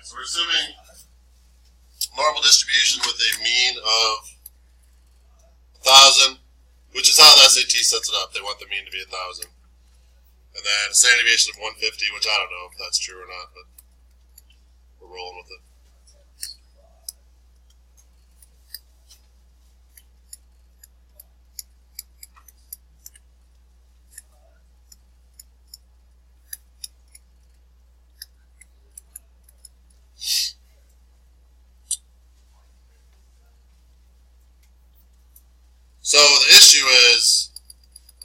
so we're assuming normal distribution with a mean of 1,000, which is how the SAT sets it up. They want the mean to be 1,000. And then standard deviation of 150, which I don't know if that's true or not, but we're rolling with it. So the issue is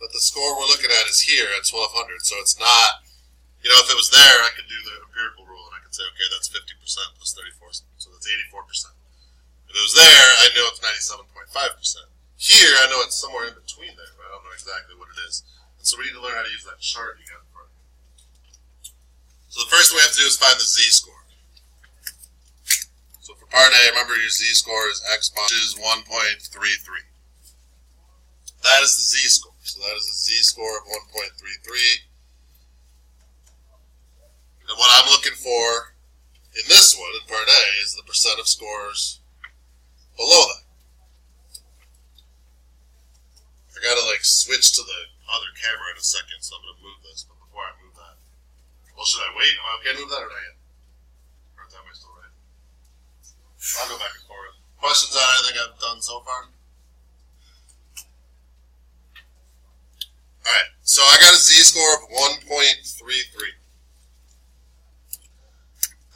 that the score we're looking at is here at 1,200, so it's not, you know, if it was there, I could do the empirical rule, and I could say, okay, that's 50% plus 34, so that's 84%. If it was there, I know it's 97.5%. Here, I know it's somewhere in between there, but I don't know exactly what it is. And so we need to learn how to use that chart you got in front of you. So the first thing we have to do is find the z-score. So for part A, remember your z-score is x bar, which is 1.33. That is the z-score. So that is a z-score of 1.33. And what I'm looking for in this one, in part A, is the percent of scores below that. I gotta switch to the other camera in a second, so I'm gonna move this. But before I move that, well, should I wait? Am I okay to move that or not yet? Or am I still right? I'll go back and forth. Questions on anything I've done so far? Alright, so I got a z-score of 1.33.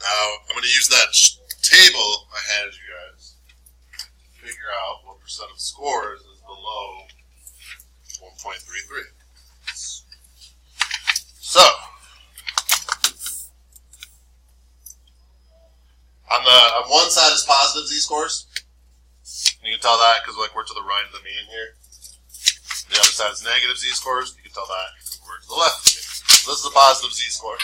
Now, I'm going to use that table I handed you guys to figure out what percent of scores is below 1.33. So, on one side is positive z-scores. You can tell that because we're to the right of the mean here. The other side is negative z-scores. You can tell that because we're to the left of the mean. So this is a positive z-score.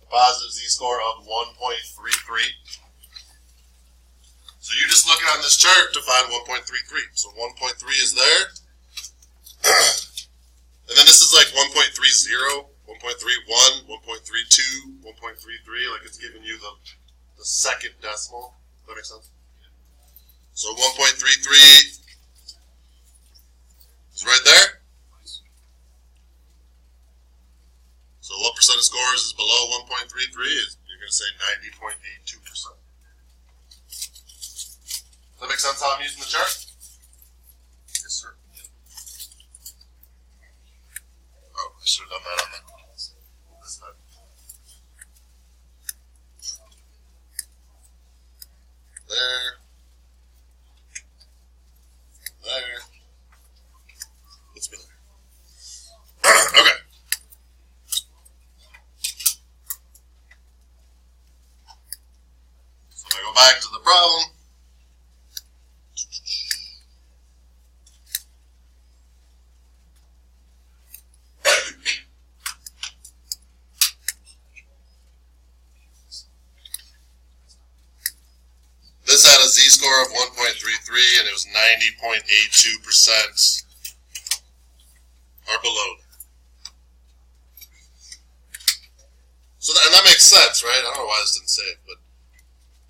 A positive z-score of 1.33. So you're just looking on this chart to find 1.33. So 1.3 is there. And then this is 1.30, 1.31, 1.32, 1.33. It's giving you the second decimal. Does that make sense? So 1.33 is right there. So what percent of scores is below 1.33? You're going to say 90.82%. Does that make sense how I'm using the chart? Yes, sir. Oh, I should have done that on this side. There. There. Let's be there. Okay. So if I go back to the problem. This had a z-score of 1.33 and it was 90.82% or below. So and that makes sense, right? I don't know why this didn't say it, but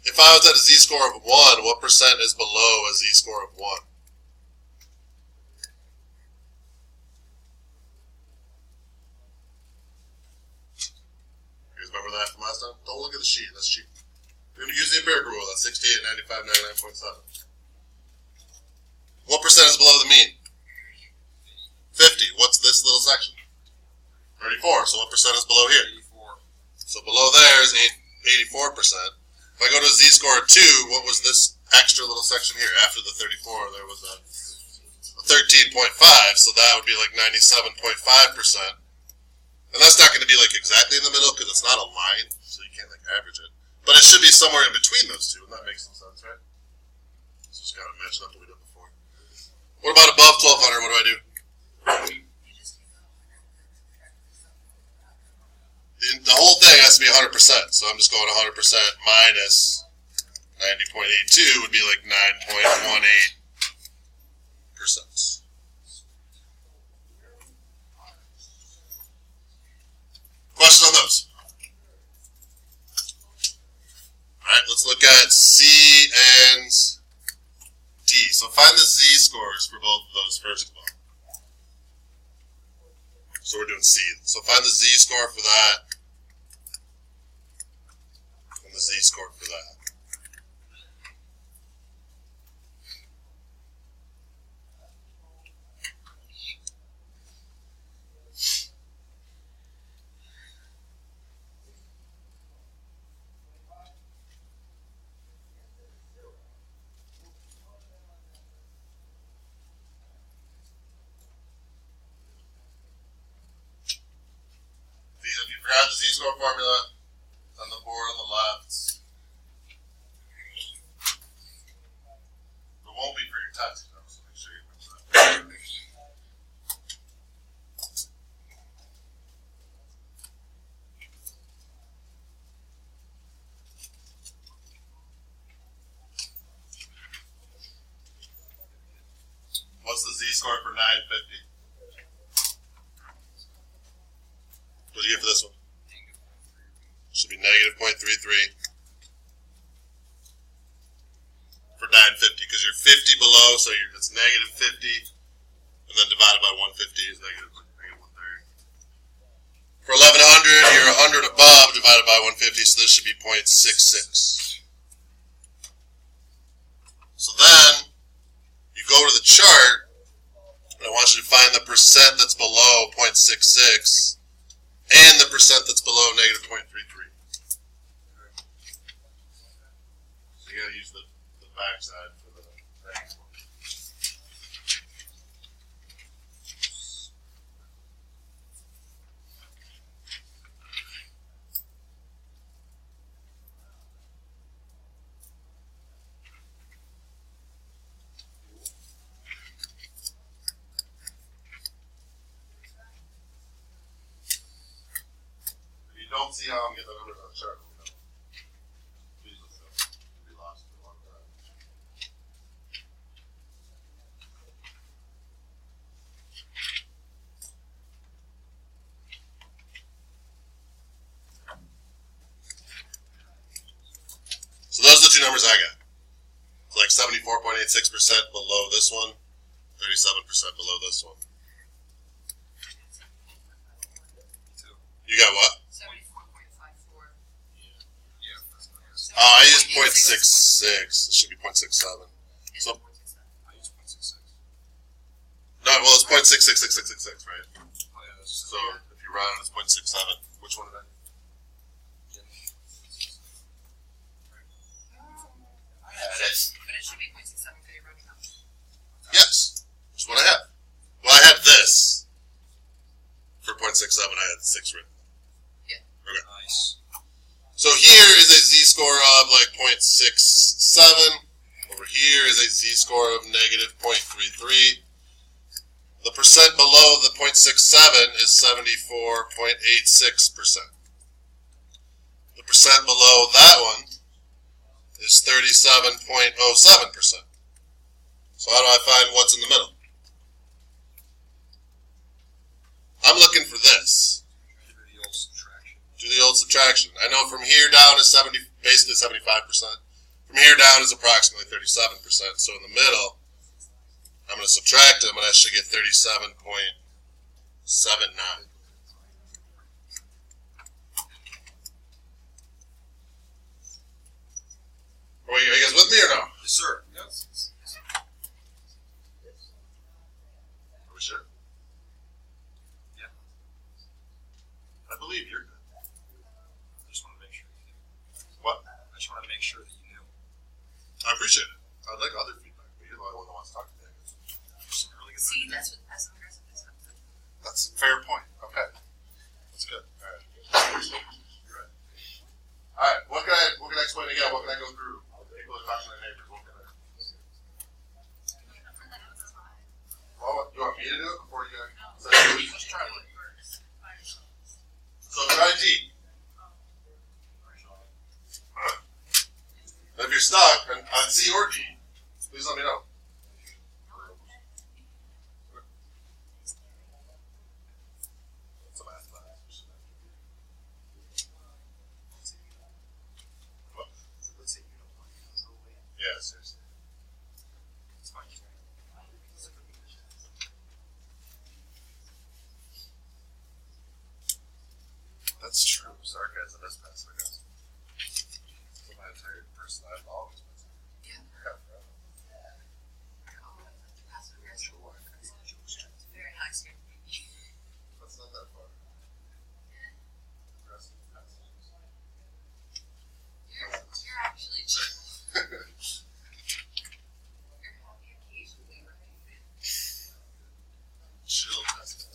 if I was at a z-score of 1, what percent is below a z-score of 1? You guys remember that from last time? Don't look at the sheet, that's cheap. We're going to use the empirical rule, that's 68, 95, 99.7. What percent is below the mean? 50. What's this little section? 34. So what percent is below here? 84. So below there is 84%. If I go to a z-score of 2, what was this extra little section here? After the 34, there was a 13.5, so that would be 97.5%. And that's not going to be exactly in the middle because it's not a line, so you can't average it. But it should be somewhere in between those two, and that makes some sense, right? So just got to match up what we did before. What about above 1,200? What do I do? The whole thing has to be 100%, so I'm just going 100% minus 90.82 would be 9.18%. Questions on those? scores for both of those first of all. So we're doing C. So find the z-score for that. And the z-score for that. If you forgot the z-score formula, it's on the board on the left. It won't be for your test, though, so make sure you remember that. What's the z-score for 950? What do you get for this one? Should be negative 0.33 for 950 because you're 50 below, so it's negative 50, and then divided by 150 is negative 130. For 1100, you're 100 above divided by 150, so this should be 0.66. So then you go to the chart, and I want you to find the percent that's below 0.66. And the percent that's below negative 0.33. So you gotta use the backside for the next one. Don't see how I'm getting the numbers on the chart. Please let's go. We lost for a long time. So those are the two numbers I got. It's like 74.86% below this one, 37% below this one. You got what? I used 0.66. It should be 0.67. So, no, well, it's 0.666666, right? So if you round it, it's 0.67. Which one did I? But it should be 0.67 because you're running out. Yes, that's what I have. Well, I had this for 0.67. I had 6 written. Yeah. Okay. Nice. So here is a z-score of like 0.67. Over here is a z-score of negative 0.33. The percent below the 0.67 is 74.86%. The percent below that one is 37.07%. So how do I find what's in the middle? I'm looking for this. Do the old subtraction. I know from here down is basically 75%. From here down is approximately 37%. So in the middle, I'm going to subtract them, and I should get 37.79. Are you guys with me or no? Yes, sir. Yes. Are we sure? Yeah. I believe you're good. I just want to make sure you knew. What? I just want to make sure that you knew. I appreciate it. I'd like other feedback, but you're the only one that wants to talk to me. Just really good. See, that's what passive aggressive is. That's a fair point. Okay. That's good. All right. You're right. All right. What can I explain again? What can I go through? People are talking to their neighbors. What can I? Well, do you want me to do it before you guys? Just try it. So try D. And if you're stuck on C or D, please let me know. It's a math class. What? sarcasm is passive aggressive. So my entire person, I've always been Yeah. sarcastic. Passive aggressive or aggressive. It's very high standard. That's not that far. Aggressive, passive. You're actually chill. You're happy occasionally, right? Chill, passive.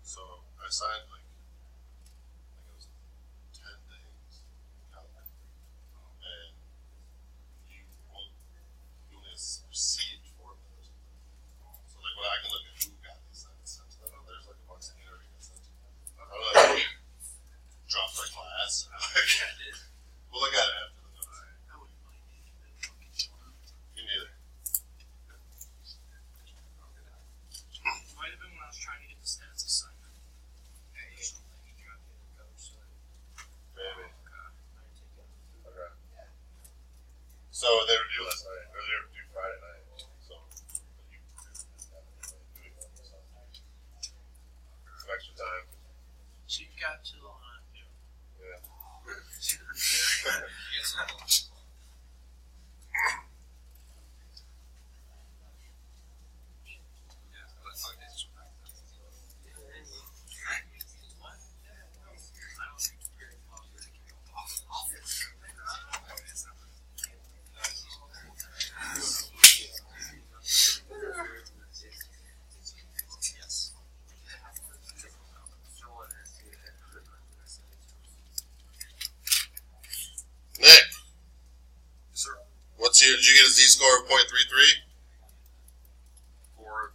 So I signed like I think it was 10 things, and you only received 4 of those. So like when I can look at who got these sent to them, oh, there's like a bunch that already got sent to them. I don't know, like, dropped my class. We'll look at it after the notes. Me neither. Might have been when I was trying to get the stats assignment. Maybe. Okay. So they were due last night, or they were due Friday night. So you doing that, so some extra time. So you got till Yeah. Nick, Sir. did you get a Z-score of .33 For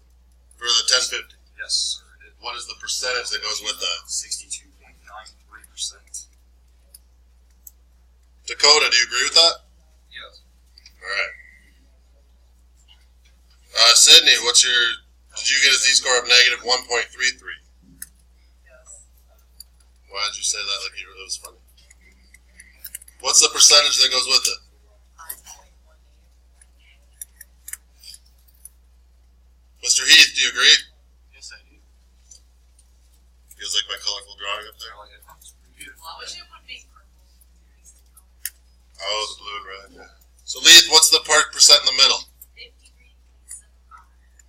for the 1050? yes, sir. It did. What is the percentage that goes with that? 62.93%. Dakota, do you agree with that? Yes. Alright. Sydney, did you get a Z-score of -1.33? Yes. Why did you say that like it was funny? What's the percentage that goes with it? 5.18. Mr. Heath, do you agree? yes, I do. Feels like my colorful drawing up there. What was it one being purple? Oh, the blue and red, yeah. So Leith, what's the percent in the middle? 53.75.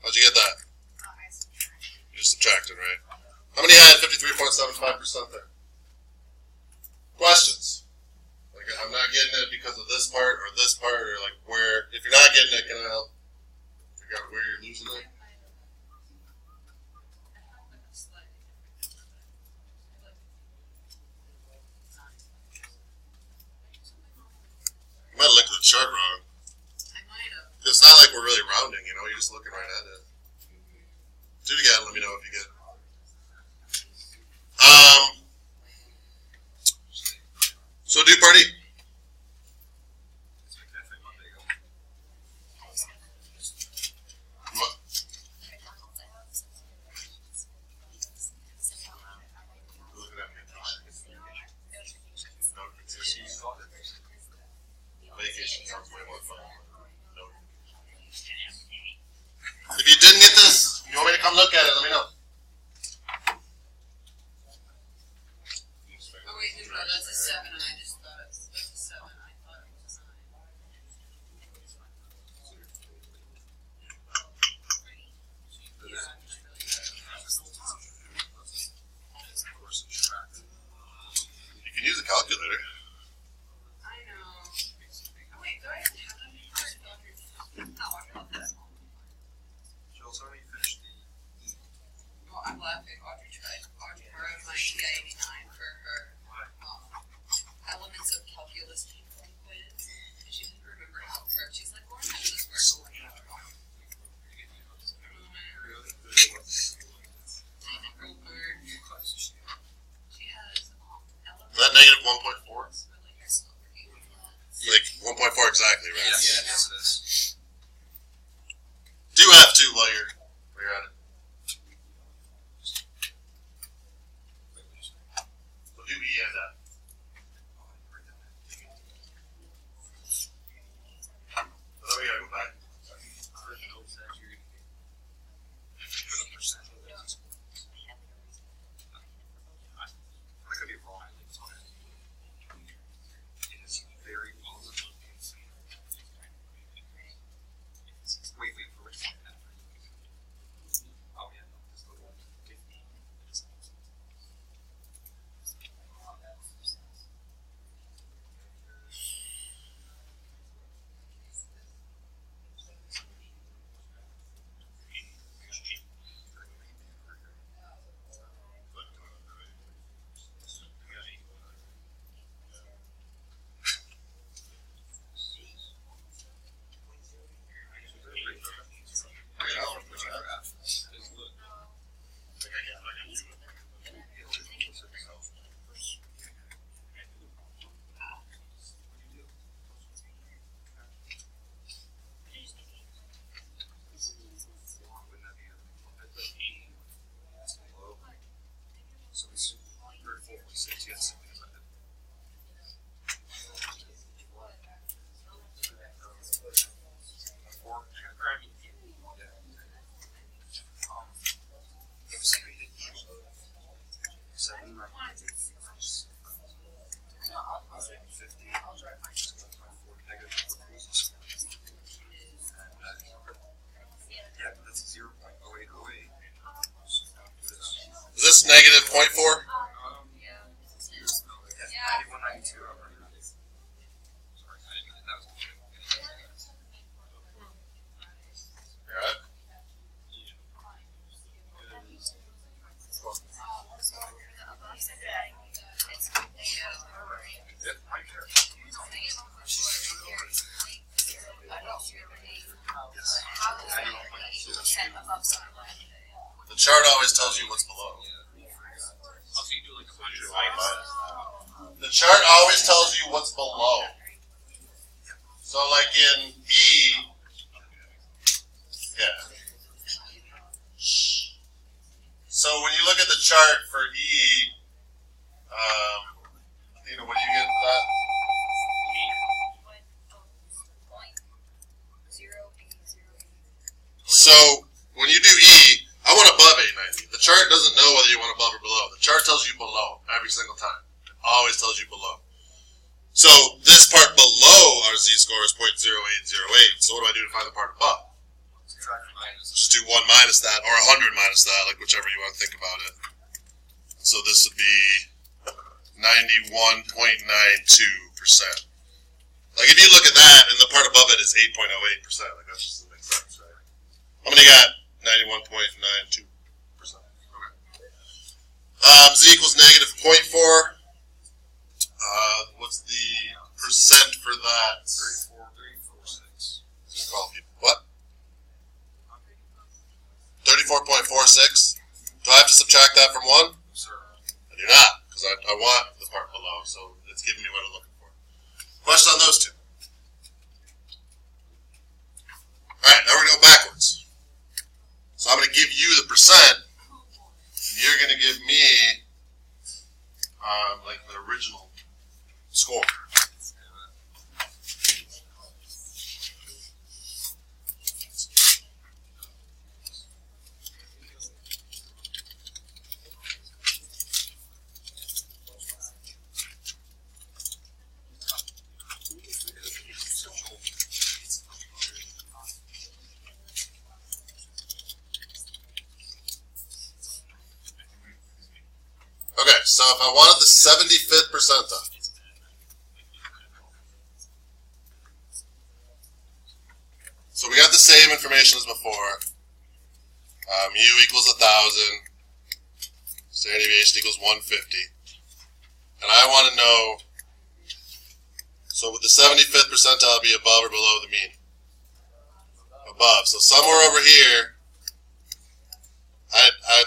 How'd you get that? I subtracted. You just subtracted, right? How many had 53.75% there? Questions? Like, I'm not getting it because of this part, or like where, if you're not getting it, can I help figure out where you're losing it? You might have looked at the chart wrong. I might have. It's not like we're really rounding, you know, you're just looking right at it. Do it again, let me know if you get it. So do party. What? Looking at vacation sounds way more fun. If you didn't get this, you want me to come look at it, let me know. Oh wait, no, that's a 7, and I just thought that's a 7. I thought it was a 9. Yeah, I'm just really You can use a calculator. I know. Oh wait, do I even have that in part? Oh, I forgot that. Jules, how many finished the Well, I'm laughing. Audrey borrowed my TI-89 for her elements of calculus paper quiz. And she didn't remember how it worked. She's like, Lauren, how does this work? She has elements. Is that negative 1.4? It's really her silver game. Like 1.4 exactly, right? Yes, yes, it is. Do have to while you're at it. So do E and F. equals negative 0.4? Yeah. 91, 92. Sorry, I didn't know that was. Alright. The chart always tells you what's below. Also, you do like a bunch of minus. The chart always tells you what's below. So like in E, yeah. So when you look at the chart for E, what do you get for that? So when you do E, I want above 890. The chart doesn't know whether you want above or below. The chart tells you below every single time. It always tells you below. So this part below our z-score is 0.0808. So what do I do to find the part above? Just do 1 minus that, or 100 minus that, like whichever you want to think about it. So this would be 91.92%. Like if you look at that and the part above it is 8.08%, like that just doesn't make sense, right? How many got 91.92%? Okay. Z equals negative 0.4. What's the percent for that? 34.46. What? 34.46. Do I have to subtract that from 1? Sir. I do not, because I want the part below, so it's giving me what I'm looking for. Question on those two. Alright, now we're going to go backwards. So I'm going to give you the percent, and you're going to give me like the original score. Okay, so if I wanted the 75th percentile, so we got the same information as before. U equals 1,000. Standard deviation equals 150. And I want to know, so would the 75th percentile be above or below the mean? Above. So somewhere over here,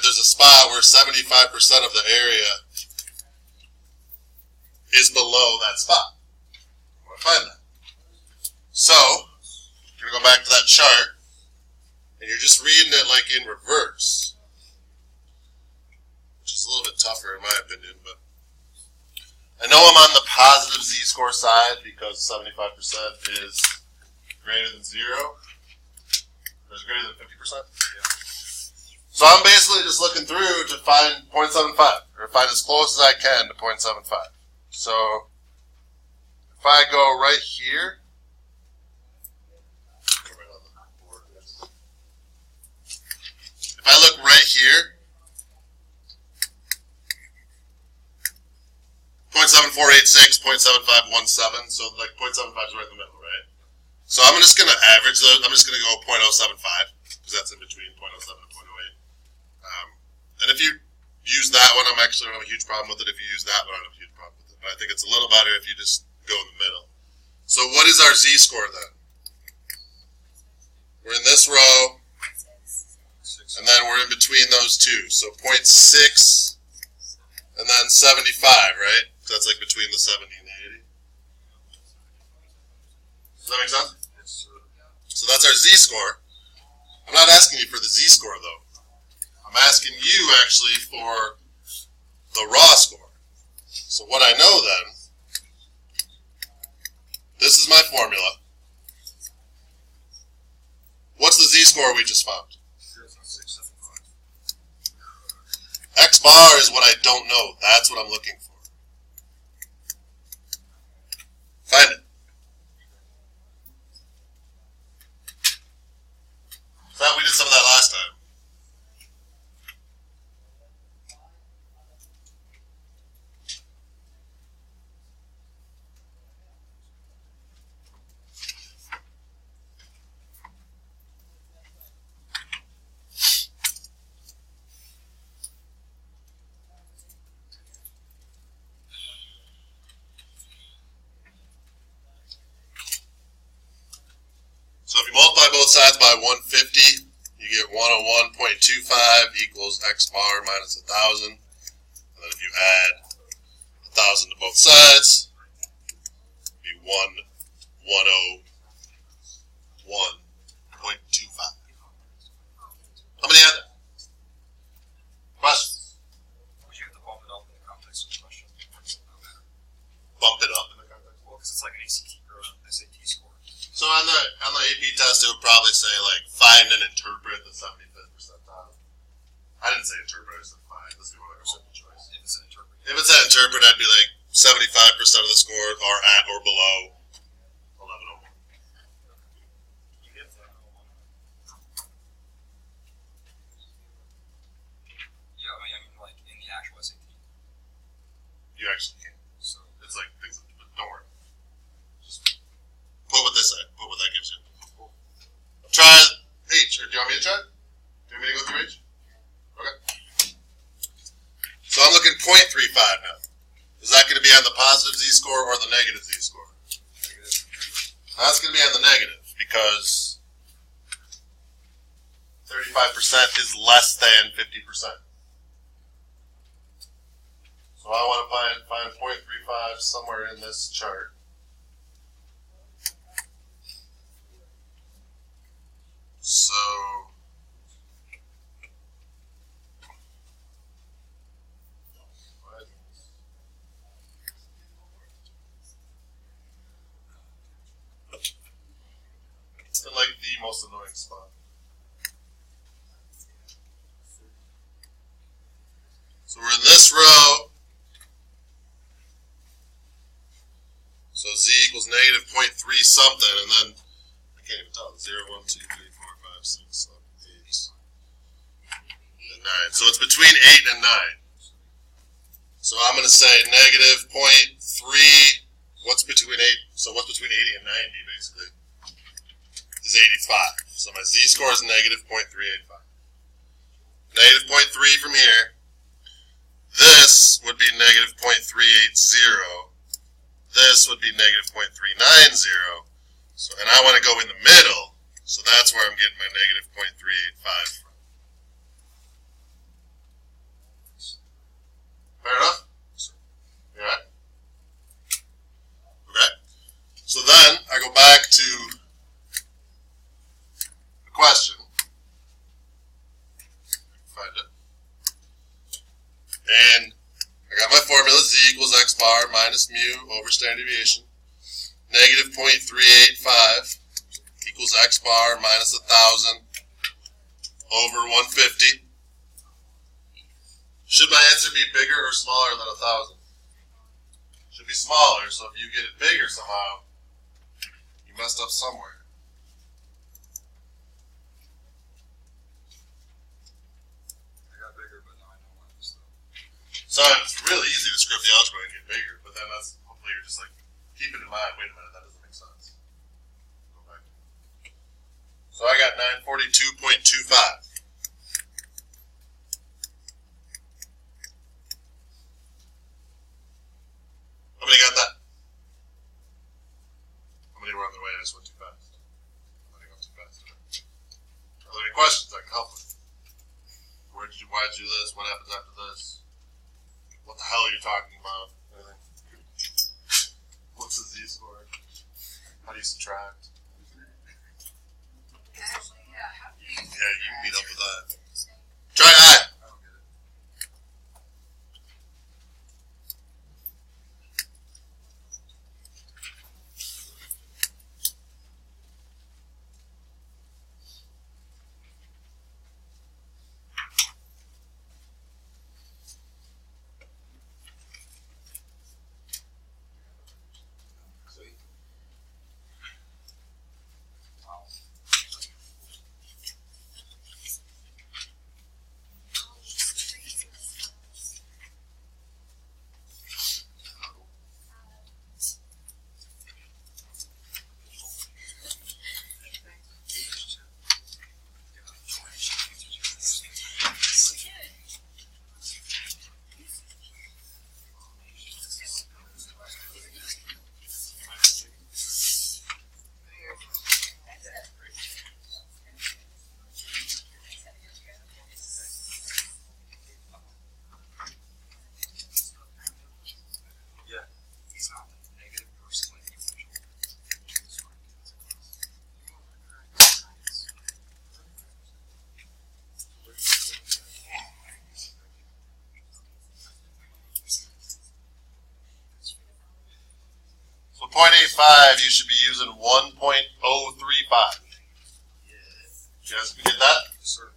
there's a spot where 75% of the area is below that spot. I want to find that. So, you're going to go back to that chart, and you're just reading it like in reverse, which is a little bit tougher in my opinion, but I know I'm on the positive z-score side because 75% is greater than 0. Or is it greater than 50%? Yeah. So I'm basically just looking through to find 0.75, or find as close as I can to 0.75. So if I go right here, if I look right here, 0.7486, 0.7517, so like 0.75 is right in the middle, right? So I'm just going to average those. I'm just going to go 0.075, because that's in between 0.07 and 0.08. And if you use that one, I don't have a huge problem with it. If you use that one, I don't have a huge problem with it. But I think it's a little better if you just go in the middle. So what is our z-score then? We're in this row, and then we're in between those two. So 0.6 and then 75, right? So that's like between the 70 and the 80. Does that make sense? So that's our z-score. I'm not asking you for the z-score though. I'm asking you actually for the raw score. So what I know then, this is my formula. What's the z-score we just found? X bar is what I don't know. That's what I'm looking for. Find it. I thought we did some of that last time. both sides by 150. You get 101.25 equals x bar minus 1,000. And then if you add 1,000 to both sides, it'd be 101.25. How many had that? Questions? Would you have to bump it up in the context of the question? Or does it not matter? Bump it up in the context. Well, because it's like an ACT or an SAT score. So on the AP test, it would probably say like find and interpret the 75th percentile. I didn't say interpret, I said find. Let's do like a simple choice. If it's an interpret. If it's at interpret, I'd be like 75% of the score are at or below 1101. You get that. Yeah, I mean, like in the actual SAT. You actually can. So It's like things. Don't worry. Just put what they say. Put what that gives you. Try H. Or do you want me to try it? Do you want me to go through H? Okay. So I'm looking 0.35 now. Is that going to be on the positive z-score or the negative z-score? negative. That's going to be on the negative because 35% is less than 50%. So I want to find 0.35 somewhere in this chart. So it's in like the most annoying spot. So we're in this row. So z equals negative 0.3 something, and then I can't even tell. 0, 1, 2, 3, 4, 5, 6, 7, 8, and 9. So it's between 8 and 9. So I'm going to say negative 0.3. What's between 8? So what's between 80 and 90 basically is 85. So my z-score is negative 0.385. Negative 0.3 from here. This would be negative 0.380. This would be negative 0.390. So, and I want to go in the middle, so that's where I'm getting my negative 0.385 from. Fair enough? Alright? Okay. So then, I go back to the question. Find it. And I got my formula, z equals x bar minus mu over standard deviation. Negative 0.385 equals x bar minus 1,000 over 150. Should my answer be bigger or smaller than 1,000? Should be smaller, so if you get it bigger somehow, you messed up somewhere. I got bigger, but now I know why this stuff. So it's really easy to script the algebra and get bigger, but then that's hopefully you're just like, keep it in mind, wait a minute, that doesn't make sense. Go back. So I got 942.25. How many got that? How many were on their way? I just went too fast. I think I'm too fast. Are there any questions I can help with? Why did you do this? What happens after this? What the hell are you talking about? Anything? What's the z-score? How do you subtract? Actually, yeah, how do you? Yeah, you can meet up with that. Try I. I don't get it. Wow. 0.035, you should be using 1.035. You guys get that? Yes, sir.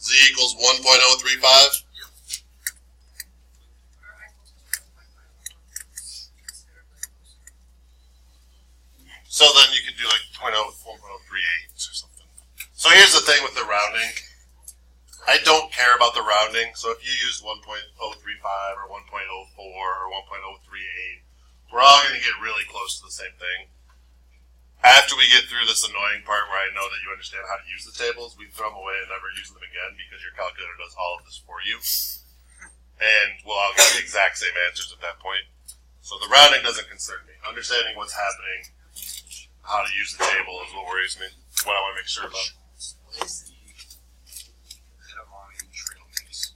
Z equals 1.035. So then you could do like 1.038 or something. So here's the thing with the rounding. I don't care about the rounding. So if you use 1.035 or 1.04 or 1.038, we're all going to get really close to the same thing. After we get through this annoying part where I know that you understand how to use the tables, we throw them away and never use them again because your calculator does all of this for you. And we'll all get the exact same answers at that point. So the rounding doesn't concern me. Understanding what's happening, how to use the table is what worries me. What I want to make sure about. Edamame trail mix.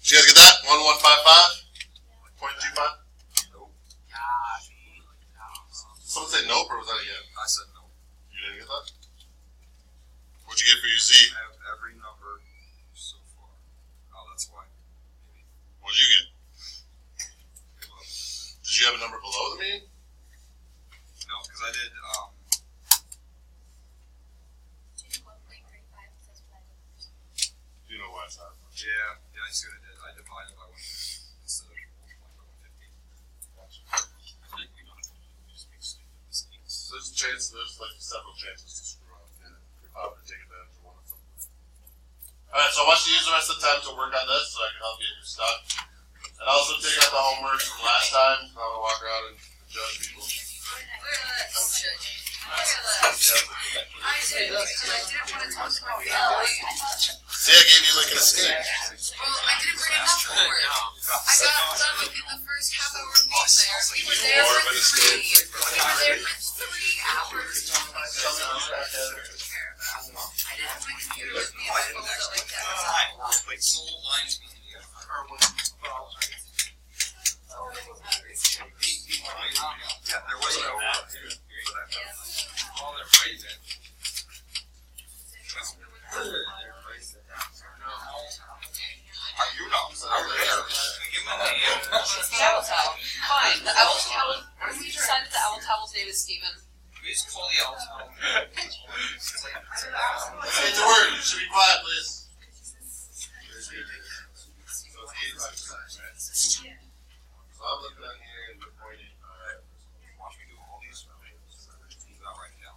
Did you guys get that? 1155.25? Someone say nope, or was that a yes? I said no. You didn't get that? What'd you get for your Z? I have every number so far. Oh, that's why. Maybe. What'd you get? Did you have a number below the mean? No, because I did, Do you know why it's not? yeah, I see what I did. I divided by 150 instead of multiplying by 150. There's a chance, there's like several chances to screw up and to take advantage of one of them. Alright, so I want you to use the rest of the time to work on this so I can help you if you're stuck. And also take out the homework from last time. I'm gonna walk around and judge people. Look at that. Don't judge me. Look at that. I did, and I didn't want to talk about reality. See, I gave you like an escape. Well, I didn't bring enough forward. I got done with the first half hour of being there. We were there More of for an 3. escape. We were there for 3 hours talking about stuff I didn't have my computer with me and I pulled it like that. Like soul lines being yeah, there was no all they're right then. Are you not? Give me the The Owl Towel. Fine. The Owl Towel. We decided the Owl Towel's name is Steven. Please call the owl town. Say the word. You should be quiet, please. So I'm looking down here and we're pointing. Watch me do all these. Not write it down.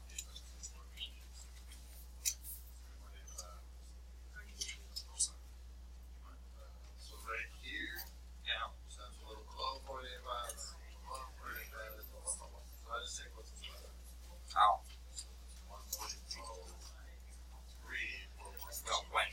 So right here, Yeah. sounds a little below 0.85. So I just take what's in the Ow. 1.03. No, when?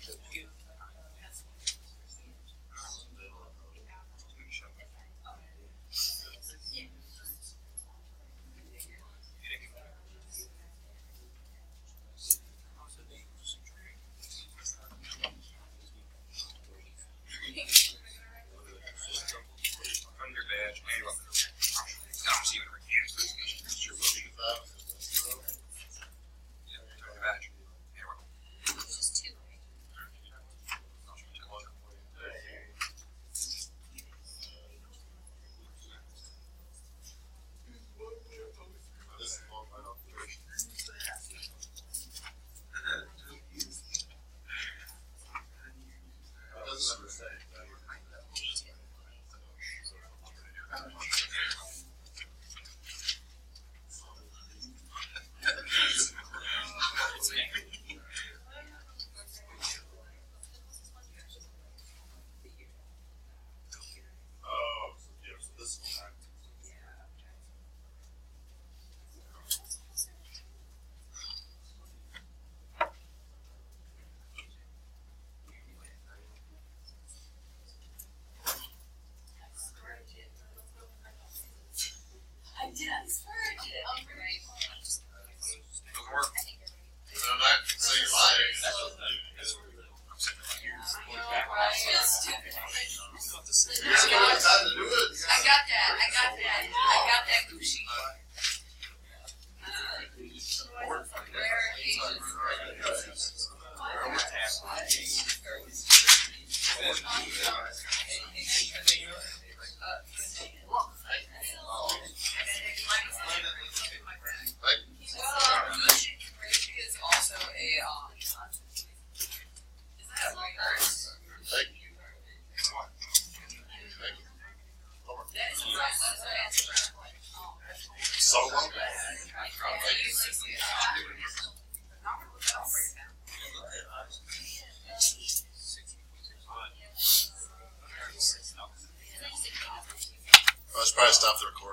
try to stop the recording.